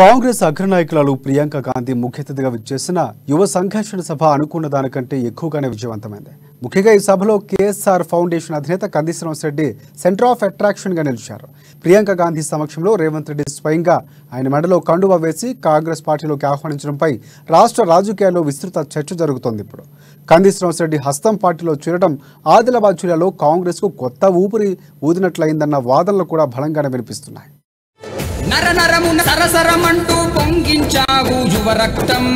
కాంగ్రెస్ అగ్రనాయకురాలు ప్రియాంక గాంధీ ముఖ్య అతిథిగా విచ్చేసిన యువ సంఘర్షణ సభ అనుకున్న దానికంటే ఎక్కువగానే విజయవంతమైంది. ముఖ్యంగా ఈ సభలో కేఎస్ఆర్ ఫౌండేషన్ అధినేత కంది శ్రీనివాసరెడ్డి సెంటర్ ఆఫ్ అట్రాక్షన్ గా నిలిచారు. ప్రియాంక గాంధీ సమక్షంలో రేవంత్ రెడ్డి స్వయంగా ఆయన మెడలో కండువా వేసి కాంగ్రెస్ పార్టీలోకి ఆహ్వానించడంపై రాష్ట్ర రాజకీయాల్లో విస్తృత చర్చ జరుగుతోంది. ఇప్పుడు కంది శ్రీనివాసరెడ్డి హస్తం పార్టీలో చేరడం ఆదిలాబాద్ జిల్లాలో కాంగ్రెస్ కు కొత్త ఊపిరి ఊదినట్లయిందన్న వాదనలు కూడా బలంగానే వినిపిస్తున్నాయి. నరనరమున సరసరమంటూ పొంగించావు యువ రక్తం,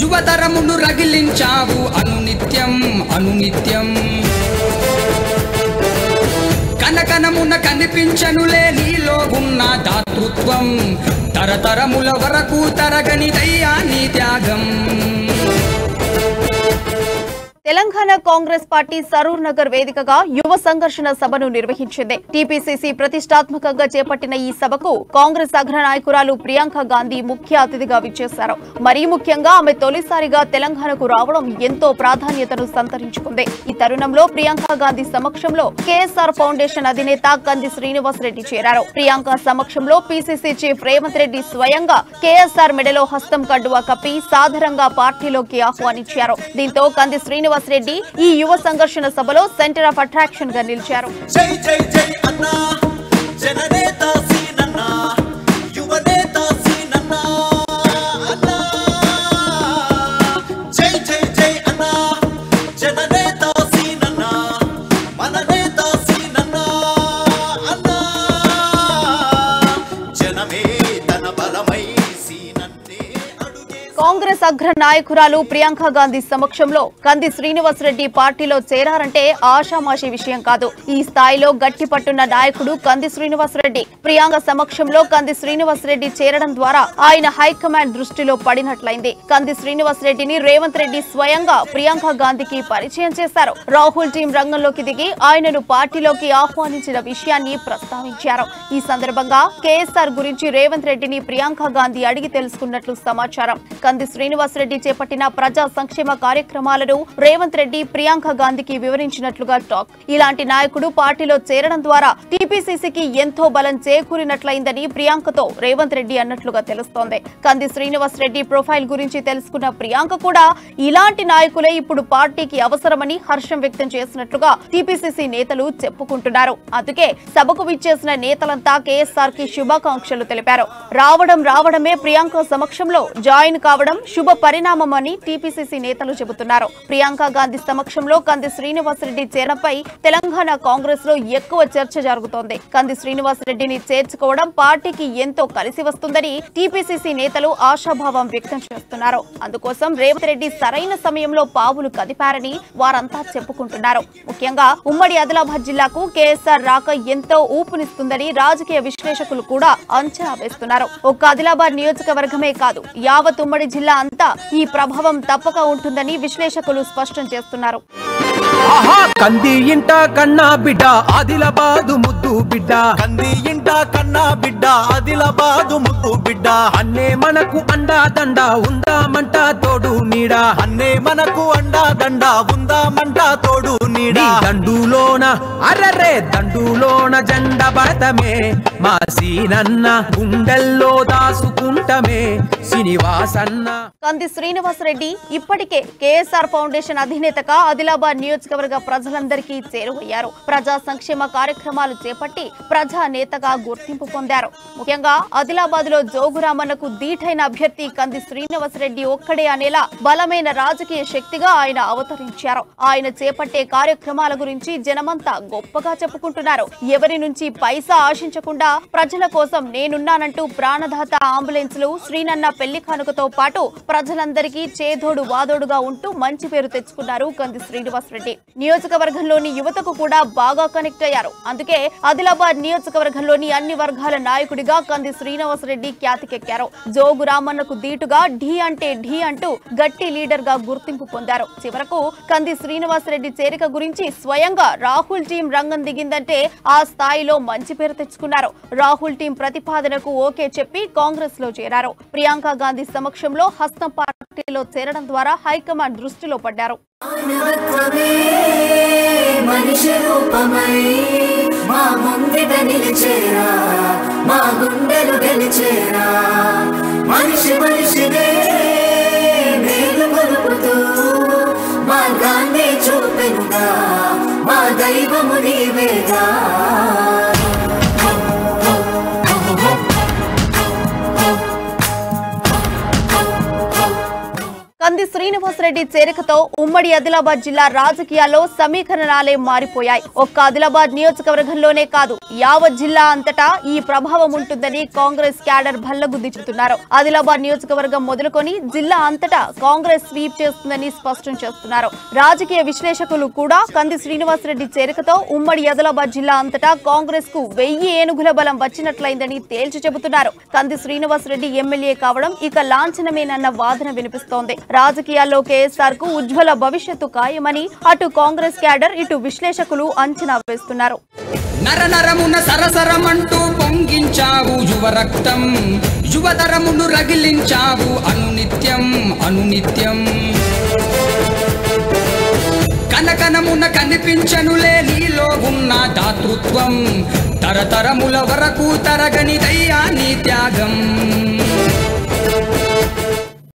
యువతరమును రగిలించావు అనునిత్యం అనునిత్యం. కనకనమున కనిపించనులే నీలో ఉన్న దాతృత్వం, తరతరముల వరకు తరగనిదయ్యా నీ త్యాగం. తెలంగాణ కాంగ్రెస్ పార్టీ సరూర్ నగర్ వేదికగా యువ సంఘర్షణ సభను నిర్వహించింది. టీపీసీసీ ప్రతిష్టాత్మకంగా చేపట్టిన ఈ సభకు కాంగ్రెస్ అగ్రనాయకురాలు ప్రియాంక గాంధీ ముఖ్య అతిథిగా విచ్చేశారు. మరీ ముఖ్యంగా ఆమె తొలిసారిగా తెలంగాణకు రావడం ఎంతో ప్రాధాన్యతను సంతరించుకుంది. ఈ తరుణంలో ప్రియాంక గాంధీ సమక్షంలో కేఎస్ఆర్ ఫౌండేషన్ అధినేత కంది శ్రీనివాసరెడ్డి చేరారు. ప్రియాంక సమక్షంలో పీసీసీ చీఫ్ రేవంత్ రెడ్డి స్వయంగా కేఎస్ఆర్ మెడలో హస్తం కండువా కప్పి సాదరంగా పార్టీలోకి ఆహ్వానించారు. దీంతో కంది శ్రీనివాసరెడ్డి ఈ యువ సంఘర్షణ సభలో సెంటర్ ఆఫ్ అట్రాక్షన్ గా నిలిచారు. కాంగ్రెస్ అగ్ర నాయకురాలు ప్రియాంక గాంధీ సమక్షంలో కంది శ్రీనివాసరెడ్డి పార్టీలో చేరారంటే ఆషామాషి విషయం కాదు. ఈ స్థాయిలో గట్టి పట్టున్న నాయకుడు కంది శ్రీనివాసరెడ్డి. ప్రియాంక సమక్షంలో కంది శ్రీనివాసరెడ్డి చేరడం ద్వారా ఆయన హైకమాండ్ దృష్టిలో పడినట్లయింది. కంది శ్రీనివాసరెడ్డిని రేవంత్ రెడ్డి స్వయంగా ప్రియాంక గాంధీకి పరిచయం చేశారు. రాహుల్ టీం రంగంలోకి దిగి ఆయనను పార్టీలోకి ఆహ్వానించిన విషయాన్ని ప్రస్తావించారు. ఈ సందర్భంగా కేఎస్ఆర్ గురించి రేవంత్ రెడ్డిని ప్రియాంక గాంధీ అడిగి తెలుసుకున్నట్లు సమాచారం. కంది శ్రీనివాసరెడ్డి చేపట్టిన ప్రజా సంక్షేమ కార్యక్రమాలను రేవంత్ రెడ్డి ప్రియాంక గాంధీకి వివరించినట్లుగా టాక్. ఇలాంటి నాయకుడు పార్టీలో చేరడం ద్వారా టీపీసీసీకి ఎంతో బలం చేకూరినట్లయిందని ప్రియాంకతో రేవంత్ రెడ్డి అన్నట్లుగా తెలుస్తోంది. కంది శ్రీనివాసరెడ్డి ప్రొఫైల్ గురించి తెలుసుకున్న ప్రియాంక కూడా ఇలాంటి నాయకులే ఇప్పుడు పార్టీకి అవసరమని హర్షం వ్యక్తం చేసినట్లుగా టీపీసీసీ నేతలు చెప్పుకుంటున్నారు. అందుకే సభకు విచ్చేసిన నేతలంతా కేఎస్ఆర్ కి శుభాకాంక్షలు తెలిపారు. రావడమే ప్రియాంక సమక్షంలో జాయిన్ కావడం శుభ పరిణామమని టీపీసీసీ నేతలు చెబుతున్నారు. ప్రియాంక గాంధీ సమక్షంలో కంది శ్రీనివాసరెడ్డి చేరడంపై తెలంగాణ కాంగ్రెస్ లో ఎక్కువ చర్చ జరుగుతోంది. కంది శ్రీనివాసరెడ్డిని చేర్చుకోవడం పార్టీకి ఎంతో కలిసి వస్తుందని టీపీసీసీ నేతలు ఆశాభావం వ్యక్తం చేస్తున్నారు. అందుకోసం రేవంత్ రెడ్డి సరైన సమయంలో పావులు కదిపారని వారంతా చెప్పుకుంటున్నారు. ముఖ్యంగా ఉమ్మడి ఆదిలాబాద్ జిల్లాకు కేఎస్ఆర్ రాక ఎంతో ఊపునిస్తుందని రాజకీయ విశ్లేషకులు కూడా అంచనా వేస్తున్నారు. ఒక్క ఆదిలాబాద్ నియోజకవర్గమే కాదు, యావత్ ఉమ్మడి జిల్లా అంతా ఈ ప్రభావం తప్పక ఉంటుందని విశ్లేషకులు స్పష్టం చేస్తున్నారు. కంది ఇంట కన్నా బిడ్డ ఆదిలాబాదు ముద్దు బిడ్డ, కంది ఇంట కన్నా బిడ్డ ఆదిలాబాదు ముద్దు బిడ్డ. అన్నే మనకు అండా దండ ఉందామంట తోడు నీడ, అన్నే మనకు అండా దండ ఉందామంట తోడు నీడ. దండులోన అర్రరే దండులోన జెండ బడతమే మా సీనన్న, గుండెల్లో దాసుకుంటమే శ్రీనివాసన్న. కంది శ్రీనివాసరెడ్డి ఇప్పటికే కేఎస్ఆర్ ఫౌండేషన్ అధినేతగా ఆదిలాబాద్ నియోజకవర్గ ప్రజలందరికీ చేరువయ్యారు. ప్రజా సంక్షేమ కార్యక్రమాలు చేపట్టి ప్రజా నేతగా గుర్తింపు పొందారు. ముఖ్యంగా ఆదిలాబాద్ లో జోగురామన్నకు దీటైన అభ్యర్థి కంది శ్రీనివాసరెడ్డి ఒక్కడే అనేలా బలమైన రాజకీయ శక్తిగా ఆయన అవతరించారు. ఆయన చేపట్టే కార్యక్రమాల గురించి జనమంతా గొప్పగా చెప్పుకుంటున్నారు. ఎవరి నుంచి పైసా ఆశించకుండా ప్రజల కోసం నేనున్నానంటూ ప్రాణదాత అంబులెన్స్లు, శ్రీనన్న పెళ్లి కానుకతో పాటు ప్రజలందరికీ చేదోడు వాదోడుగా ఉంటూ మంచి పేరు తెచ్చుకున్నారు కంది శ్రీనివాసరెడ్డి. నియోజకవర్గంలోని యువతకు కూడా బాగా కనెక్ట్ అయ్యారు. అందుకే ఆదిలాబాద్ నియోజకవర్గంలోని అన్ని వర్గాల నాయకుడిగా కంది శ్రీనివాసరెడ్డి ఖ్యాతికెక్కారు. జోగు రామన్నకు దీటుగా ఢీ అంటే ఢీ అంటూ గట్టి లీడర్ గా గుర్తింపు పొందారు. చివరకు కంది శ్రీనివాసరెడ్డి చేరిక గురించి స్వయంగా రాహుల్ టీం రంగం దిగిందంటే ఆ స్థాయిలో మంచి పేరు తెచ్చుకున్నారు. రాహుల్ టీం ప్రతిపాదనకు ఓకే చెప్పి కాంగ్రెస్ లో చేరారు. ప్రియాంక గాంధీ సమక్షంలో హస్తం పార్టీలో చేరడం ద్వారా హైకమాండ్ దృష్టిలో పడ్డారు. మనిషి రూపమై మా ముంగిట నిలిచేరా, మా గుండెలు గెలిచేరా. నేనుగా మా దైవము నీవేగా కంది శ్రీనివాసరెడ్డి చేరికతో ఉమ్మడి ఆదిలాబాద్ జిల్లా రాజకీయాల్లో సమీకరణాలే మారిపోయాయి. ఒక్క ఆదిలాబాద్ నియోజకవర్గంలోనే కాదు, యావత్ జిల్లా అంతటా ఈ ప్రభావం ఉంటుందని కాంగ్రెస్ క్యాడర్ భల్లగుద్ది చెబుతున్నారు. ఆదిలాబాద్ నియోజకవర్గం మొదలుకొని జిల్లా అంతటా కాంగ్రెస్ స్వీప్ చేస్తుందని స్పష్టం చేస్తున్నారు. రాజకీయ విశ్లేషకులు కూడా కంది శ్రీనివాసరెడ్డి చేరికతో ఉమ్మడి ఆదిలాబాద్ జిల్లా అంతటా కాంగ్రెస్ కు 1000 ఏనుగుల బలం వచ్చినట్లయిందని తేల్చి చెబుతున్నారు. కంది శ్రీనివాసరెడ్డి ఎమ్మెల్యే కావడం ఇక లాంఛనమేనన్న వాదన వినిపిస్తోంది. రాజకీయాల్లో కేఎస్ఆర్ కు ఉజ్వల భవిష్యత్తు ఖాయమని అటు కాంగ్రెస్ క్యాడర్ ఇటు విశ్లేషకులు అంచనా వేస్తున్నారు. నరనరమున సరసరమంటూ పొంగించావు యువ రక్తం, యువతరమును రగిలించావు అనునిత్యం అనునిత్యం. కనకనమున కనిపించనులే నీలో ఉన్న దాతృత్వం, తరతరముల వరకు తరగనిదయ్యా నీ త్యాగం.